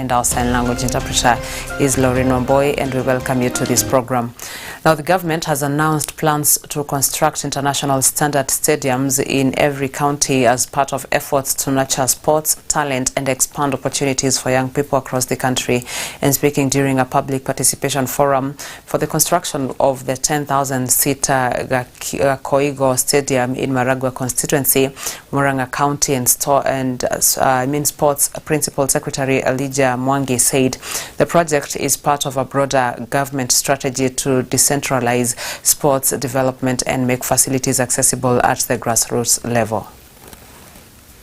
And our sign language interpreter is Lauren Wamboy, and we welcome you to this program. Now, the government has announced plans to construct international standard stadiums in every county as part of efforts to nurture sports, talent, and expand opportunities for young people across the country. And speaking during a public participation forum for the construction of the 10,000-seater Koigo Stadium in Maragua constituency, Murang'a County and Sports Principal Secretary Elijah Mwangi said the project is part of a broader government strategy to decentralize sports development and make facilities accessible at the grassroots level.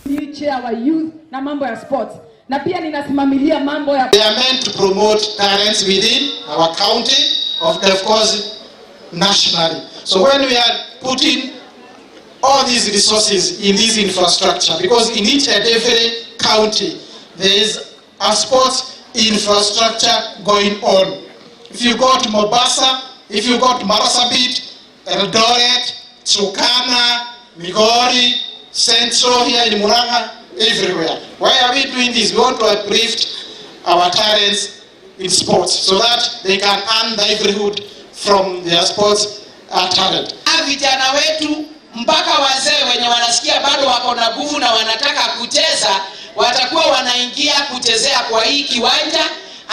New chair wa youth na mambo ya sports. Na pia ninasimamilia mambo ya. They are meant to promote talents within our county, of course, nationally. So when we are putting all these resources in this infrastructure, because in each and every county there is a sports infrastructure going on. If you go to Mombasa, if you go to Marsabit, Eldoret, Turkana, Migori, Central here in Murang'a, everywhere. Why are we doing this? We want to uplift our talents in sports so that they can earn livelihood from their sports talent. Vijana wetu mpaka wazee wenye wanasikia bado wako na nguvu na wanataka kucheza watakuwa wanaingia kuchezea kwa hii kiwanja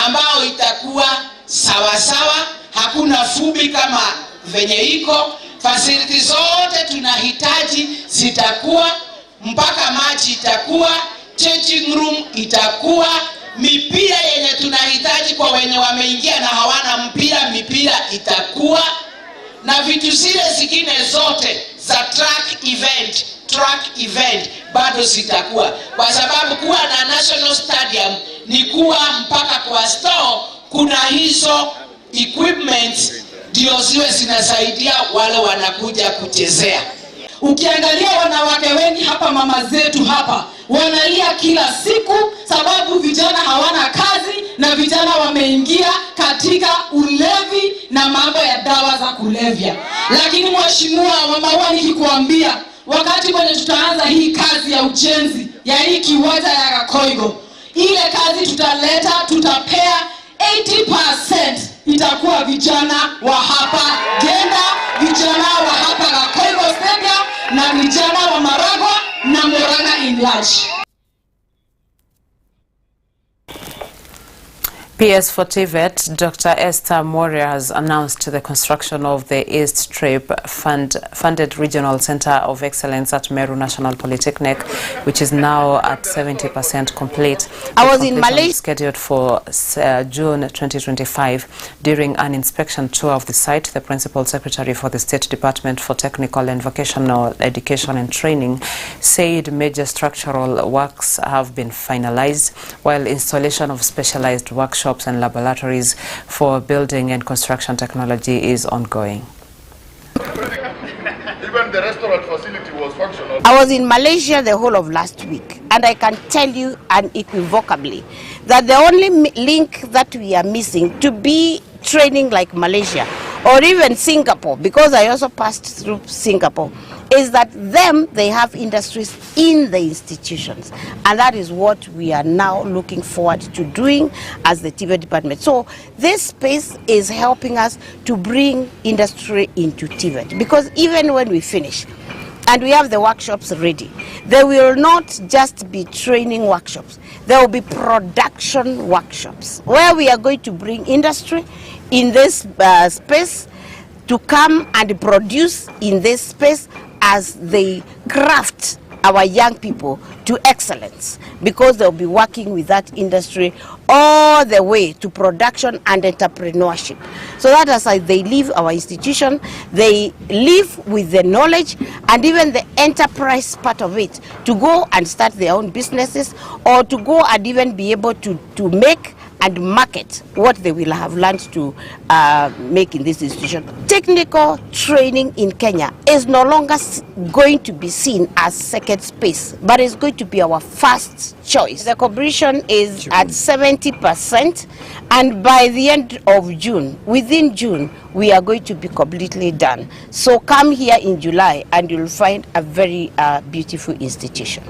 ambao itakuwa sawa sawa, hakuna fubi kama venye iko, facilities zote tunahitaji zitakuwa, mpaka maji itakuwa, changing room itakuwa, mipira yenye tunahitaji kwa wenye wameingia na hawana mpira, mipira itakuwa, na vitu zile zingine zote za track event bado zitakuwa, kwa sababu kuwa na national stadium ni kuwa mpaka kwa store kuna hizo equipment ndio ziwe zinasaidia wale wanakuja kuchezea. Ukiangalia wanawake wengi hapa, mama zetu hapa wanalia kila siku sababu vijana hawana kazi na vijana wameingia katika ulevi na mambo ya dawa za kulevya. Lakini mheshimiwa mama, nikikuambia wakati kwenye tutaanza hii kazi ya ujenzi ya hii kiwanja ya Koigo, ile kazi tutaleta, tutapea 80% itakuwa vijana wa hapa Genda, vijana wa hapa Koigo Stadium na vijana wa Maragua na Murang'a in large. PS for TVET, Dr. Esther Moria has announced the construction of the East Strip funded Regional Center of Excellence at Meru National Polytechnic, which is now at 70% complete. I was in Malaysia scheduled for June 2025. During an inspection tour of the site, the Principal Secretary for the State Department for Technical and Vocational Education and Training said major structural works have been finalized, while installation of specialized workshops and laboratories for building and construction technology is ongoing. Even the restaurant facility was functional. I was in Malaysia the whole of last week, and I can tell you unequivocally that the only link that we are missing to be training like Malaysia or even Singapore, because I also passed through Singapore, is that they have industries in the institutions, and that is what we are now looking forward to doing as the TVET department. So this space is helping us to bring industry into TVET, because even when we finish and we have the workshops ready, there will not just be training workshops, there will be production workshops where we are going to bring industry in this space to come and produce in this space as they craft our young people to excellence, because they'll be working with that industry all the way to production and entrepreneurship. So that as they leave our institution, they live with the knowledge and even the enterprise part of it to go and start their own businesses, or to go and even be able to make and market what they will have learned to make in this institution. Technical training in Kenya is no longer going to be seen as second space, but it's going to be our first choice. The completion is at 70%, and by the end of June, within June, we are going to be completely done. So come here in July and you'll find a very beautiful institution.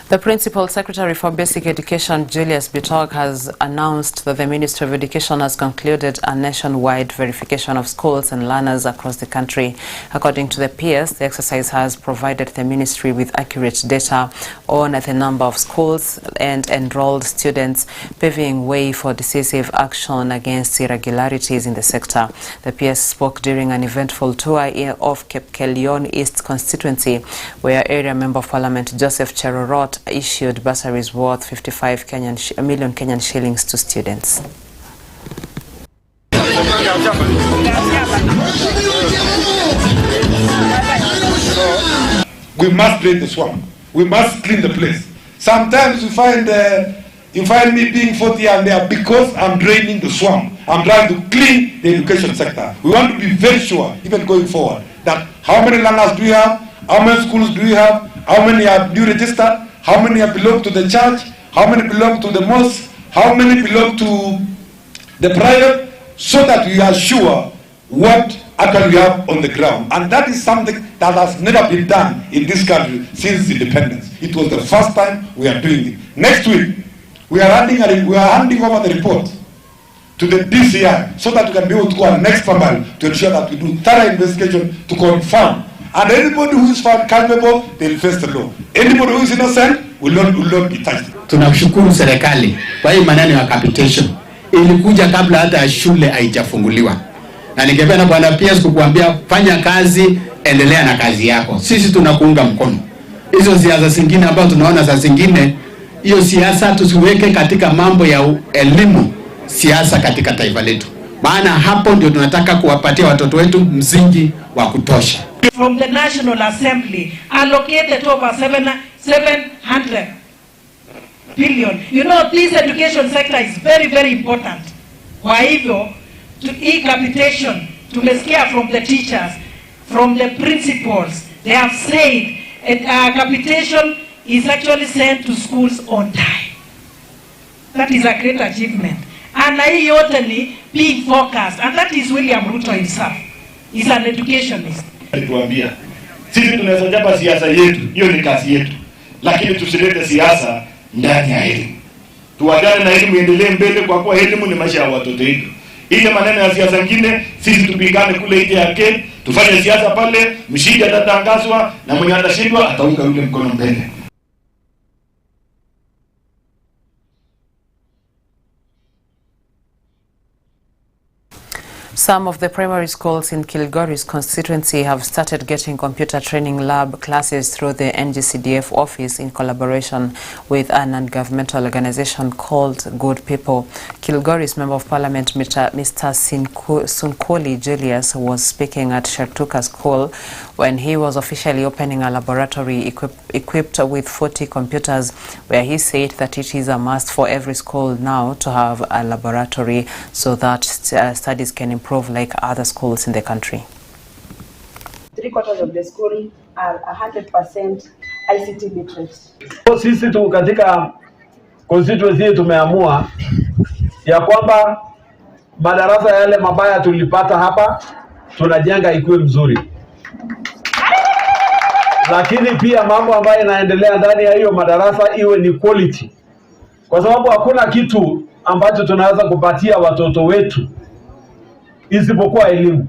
The Principal Secretary for Basic Education, Julius Bitok, has announced that the Ministry of Education has concluded a nationwide verification of schools and learners across the country. According to the PS, the exercise has provided the ministry with accurate data on the number of schools and enrolled students, paving way for decisive action against irregularities in the sector. The PS spoke during an eventful tour of Kepkelion East constituency, where Area Member of Parliament Joseph Cherorot issued bursaries worth 55 million Kenyan shillings to students. We must drain the swamp. We must clean the place. Sometimes you find me being 40 and there because I'm draining the swamp. I'm trying to clean the education sector. We want to be very sure, even going forward, that how many learners do we have, how many schools do we have, how many are new registered, how many belong to the church, how many belong to the mosque, how many belong to the private, so that we are sure what actually we have on the ground. And that is something that has never been done in this country since independence. It was the first time we are doing it. Next week, we are handing over the report to the DCI so that we can be able to go our next formal to ensure that we do thorough investigation to confirm. And anybody who is found culpable, they will face the law. Anybody who is innocent will not be touched. Tunashukuru serikali kwa hii maneno ya capitation. Ilikuja kabla hata shule haijafunguliwa. Na ningependa Bwana PS kukuambia fanya kazi, endelea na kazi yako. Sisi tunakuunga mkono. Hizo siasa zingine ambazo tunaona saa zingine, hiyo siasa tusiweke katika mambo ya elimu, siasa katika taifa letu. Maana hapo ndio tunataka kuwapatia watoto wetu msingi wa kutosha. From the National Assembly allocated over 700 billion. You know, this education sector is very, very important. Kwa hivyo, hii capitation, tumesikia from the teachers, from the principals, they have said capitation is actually sent to schools on time. That is a great achievement. And hii yote ni being focused, and that is William Ruto himself. He's an educationist. Tuambia sisi tunaweza japa siasa yetu, hiyo ni kazi yetu, lakini tusilete siasa ndani ya elimu. Tuwajane na elimu endelee mbele, kwa kuwa elimu ni maisha ya watoto wetu. Ile maneno ya siasa nyingine sisi tupigane kule nje yake, tufanye siasa pale, mshindi atatangazwa na mwenye atashindwa ataunga yule mkono mbele. Some of the primary schools in Kilgoris constituency have started getting computer training lab classes through the NGCDF office in collaboration with a non-governmental organization called Good People. Kilgoris Member of Parliament Mr. Sunkoli Julius was speaking at Shertuka School when he was officially opening a laboratory equipped with 40 computers, where he said that it is a must for every school now to have a laboratory so that studies can improve like other schools in the country. 3/4 of the school are 100% ICT literate. Sisi tu katika constituency tumeamua ya kwamba madarasa yale mabaya tulipata hapa tunajenga ikuwe mzuri. Lakini pia mambo ambayo yanaendelea ndani ya hiyo madarasa iwe ni quality. Kwa sababu hakuna kitu ambacho tunaweza kupatia watoto wetu isipokuwa elimu.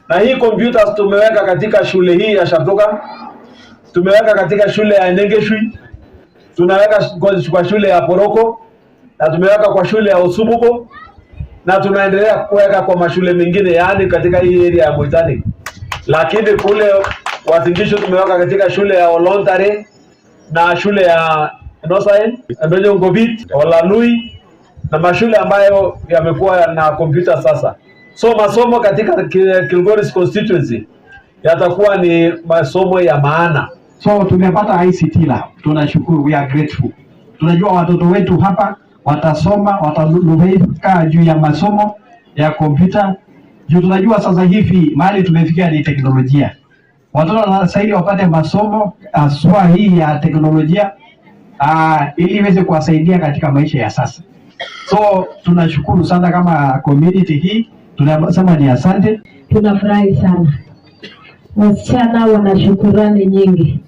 Na hii computers tumeweka katika shule hii ya Shertuka, tumeweka katika shule ya Nengeshui, tunaweka kwa shule ya Poroko, na tumeweka kwa shule ya Osumuko, na tunaendelea kuweka kwa mashule mengine, yani katika hii area ya Moitani. Lakini kule Wasingishu tumeweka katika shule ya Olontare na shule ya Nosaen, Mbejo Ngobit, Olalui, na mashule ambayo yamekuwa na kompyuta sasa. So masomo katika Kilgoris constituency yatakuwa ni masomo ya maana. So tumepata ICT lab. Tunashukuru, we are grateful. Tunajua watoto wetu hapa watasoma, watanufaika juu ya masomo ya kompyuta. Juu tunajua sasa hivi mahali tumefikia ni teknolojia. Watoto wanastahili wapate masomo aswa hii ya teknolojia ili iweze kuwasaidia katika maisha ya sasa. So tunashukuru sana kama community hii, tunasema ni asante. Tunafurahi sana. Wasichana wana shukrani nyingi.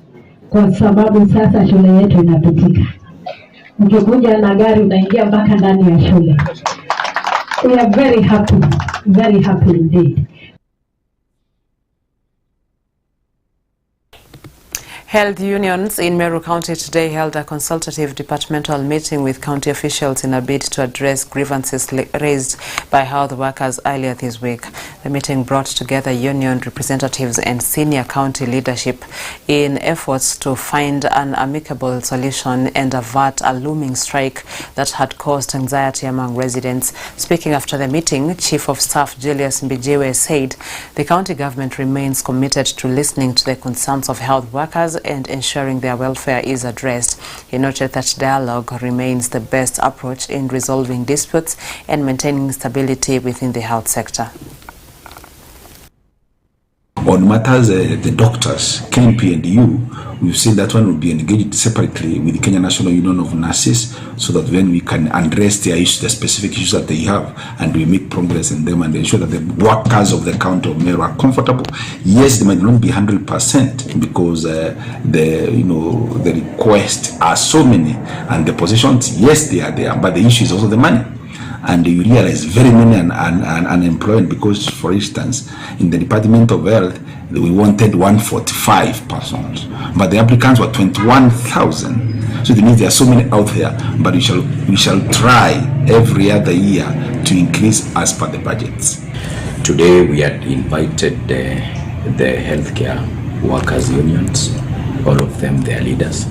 kwa sababu sasa shule yetu inapitika. Ukikuja na gari unaingia mpaka ndani ya shule. We are very happy indeed. Health unions in Meru County today held a consultative departmental meeting with county officials in a bid to address grievances raised by health workers earlier this week. The meeting brought together union representatives and senior county leadership in efforts to find an amicable solution and avert a looming strike that had caused anxiety among residents. Speaking after the meeting, Chief of Staff Julius Mbijiwe said the county government remains committed to listening to the concerns of health workers and ensuring their welfare is addressed. He noted that dialogue remains the best approach in resolving disputes and maintaining stability within the health sector. On matters, the doctors, KNP and you, we've said that one will be engaged separately with the Kenya National Union of Nurses so that then we can address their issues, the specific issues that they have, and we make progress in them and ensure that the workers of the county of Meru are comfortable. Yes, they might not be 100% because the requests are so many and the positions, yes, they are there, but the issue is also the money. And you realize very many unemployed because, for instance, in the Department of Health, we wanted 145 persons, but the applicants were 21,000. So it means there are so many out there, but we shall try every other year to increase as per the budgets. Today we had invited the healthcare workers unions, all of them, their leaders,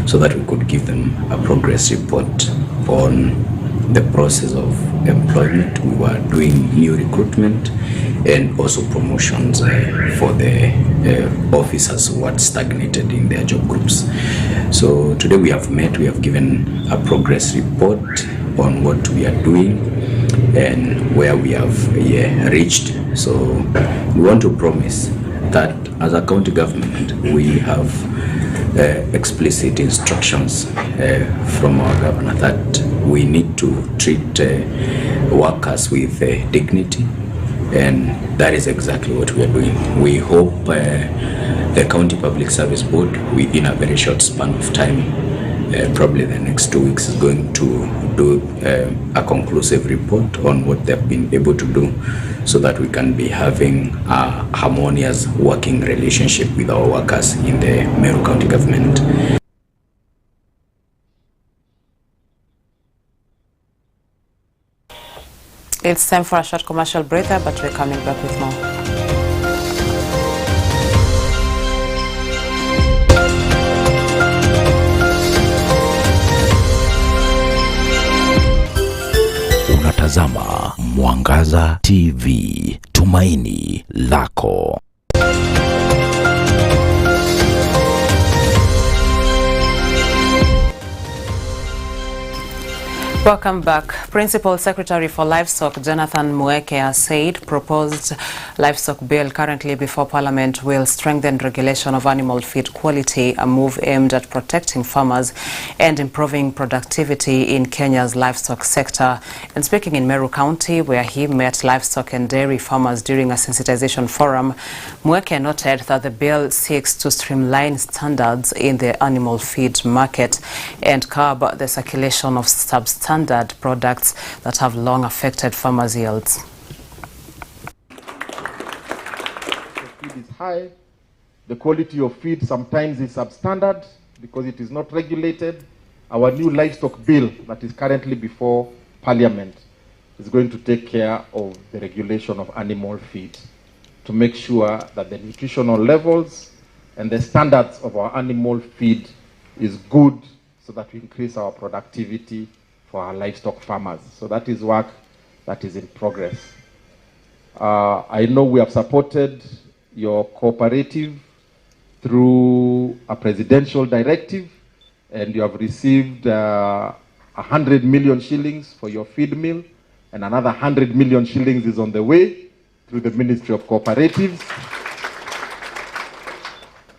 so that we could give them a progress report on the process of employment. We were doing new recruitment and also promotions for the officers who had stagnated in their job groups. So today we have met, we have given a progress report on what we are doing and where we have reached. So we want to promise that as a county government we have explicit instructions from our governor that we need to treat workers with dignity, and that is exactly what we are doing. We hope the County Public Service Board, in a very short span of time, probably the next 2 weeks, is going to do a conclusive report on what they've been able to do so that we can be having a harmonious working relationship with our workers in the Meru County government. It's time for a short commercial breather, but we're coming back with more. Unatazama Mwangaza TV, tumaini lako. Welcome back. Principal Secretary for Livestock Jonathan Mueke has said proposed livestock bill currently before Parliament will strengthen regulation of animal feed quality, a move aimed at protecting farmers and improving productivity in Kenya's livestock sector. And speaking in Meru County, where he met livestock and dairy farmers during a sensitization forum, Mueke noted that the bill seeks to streamline standards in the animal feed market and curb the circulation of substandard products that have long affected farmers' yields. The feed is high. The quality of feed sometimes is substandard because it is not regulated. Our new livestock bill that is currently before Parliament is going to take care of the regulation of animal feed to make sure that the nutritional levels and the standards of our animal feed is good so that we increase our productivity for our livestock farmers. So that is work that is in progress. I know we have supported your cooperative through a presidential directive, and you have received 100 million shillings for your feed mill, and another 100 million shillings is on the way through the Ministry of Cooperatives.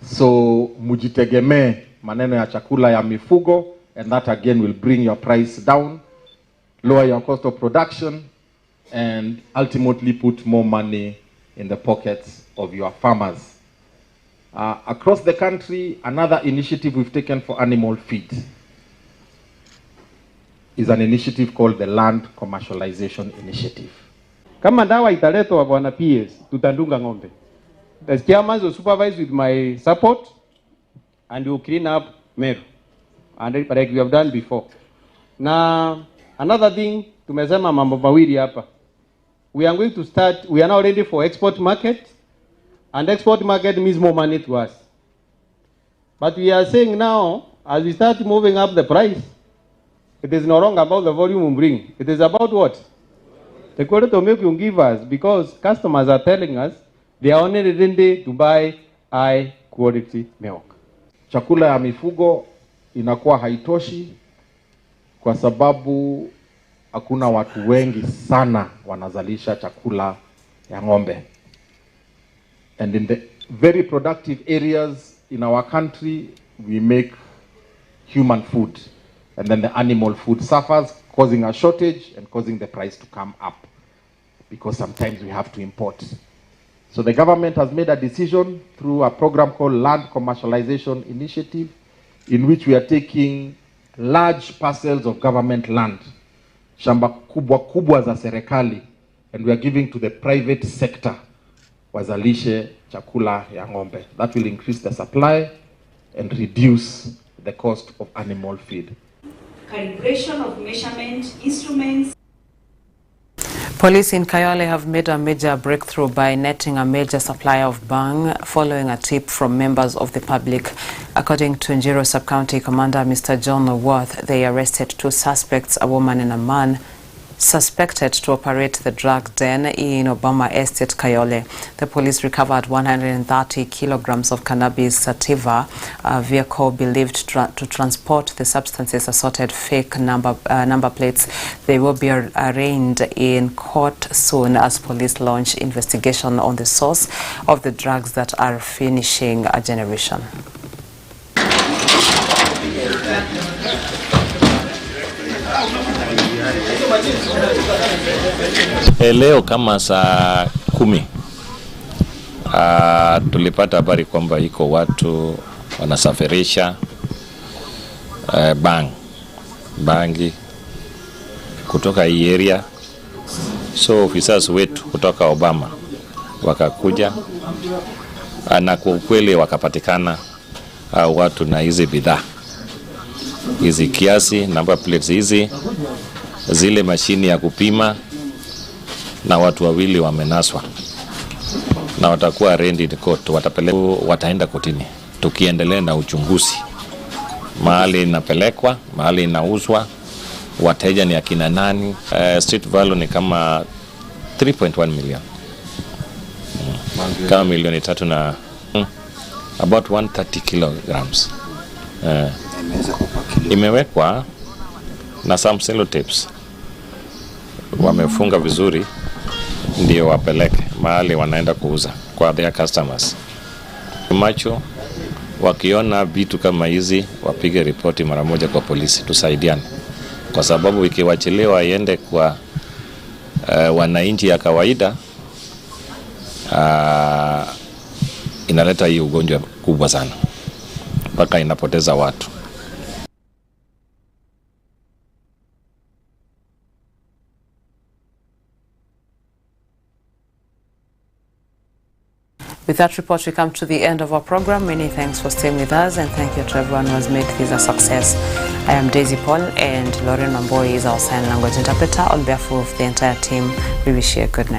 So mujitegemee maneno ya chakula ya mifugo, and that again will bring your price down, lower your cost of production, and ultimately put more money in the pockets of your farmers. Across the country, another initiative we've taken for animal feed is an initiative called the Land Commercialization Initiative. Kama dawa italetwa bwana PS, tutandunga ng'ombe. The chairman will supervise with my support and will clean up Meru. And like we have done before. Na another thing, tumesema mambo mawili hapa. We are going to start, we are now ready for export market. And export market means more money to us. But we are saying now, as we start moving up the price, it is no longer about the volume we bring. It is about what? The quality of milk you give us, because customers are telling us they are only ready to buy high quality milk. Chakula ya mifugo inakuwa haitoshi kwa sababu hakuna watu wengi sana wanazalisha chakula ya ng'ombe. And in the very productive areas in our country, we make human food. And then the animal food suffers, causing a shortage and causing the price to come up. Because sometimes we have to import. So the government has made a decision through a program called Land Commercialization Initiative, in which we are taking large parcels of government land, shamba kubwa kubwa za serikali, and we are giving to the private sector wazalishe chakula ya ng'ombe. That will increase the supply and reduce the cost of animal feed. Calibration of measurement instruments. Police in Kayole have made a major breakthrough by netting a major supply of bang following a tip from members of the public. According to Njiro Sub-County Commander Mr. John Worth, they arrested 2 suspects, a woman and a man, suspected to operate the drug den in Obama Estate, Kayole. The police recovered 130 kilograms of cannabis sativa, a vehicle believed to transport the substances assorted fake number plates. They will be arraigned in court soon as police launch investigation on the source of the drugs that are finishing a generation. Leo kama saa 10 tulipata habari kwamba iko watu wanasafirisha bangi kutoka hii area. So officers wetu kutoka Obama wakakuja na kwa ukweli wakapatikana watu na hizi bidhaa, hizi kiasi, number plates hizi, zile mashini ya kupima, na watu wawili wamenaswa na watakuwa arraigned in court. Wataenda kotini tukiendelea na uchunguzi, mahali inapelekwa, mahali inauzwa, wateja ni akina nani. Street value ni kama 3.1 million, kama milioni 3 na about 130 kilograms. Imewekwa na some sellotapes, wamefunga vizuri ndio wapeleke mahali wanaenda kuuza kwa their customers. Macho wakiona vitu kama hizi wapige ripoti mara moja kwa polisi, tusaidiane, kwa sababu ikiwachelewa iende kwa wananchi ya kawaida, inaleta hii ugonjwa kubwa sana mpaka inapoteza watu. With that report, we come to the end of our program. Many thanks for staying with us, and thank you to everyone who has made this a success. I am Daisy Paul, and Lauren Mamboy is our sign language interpreter. On behalf of the entire team, we wish you a good night.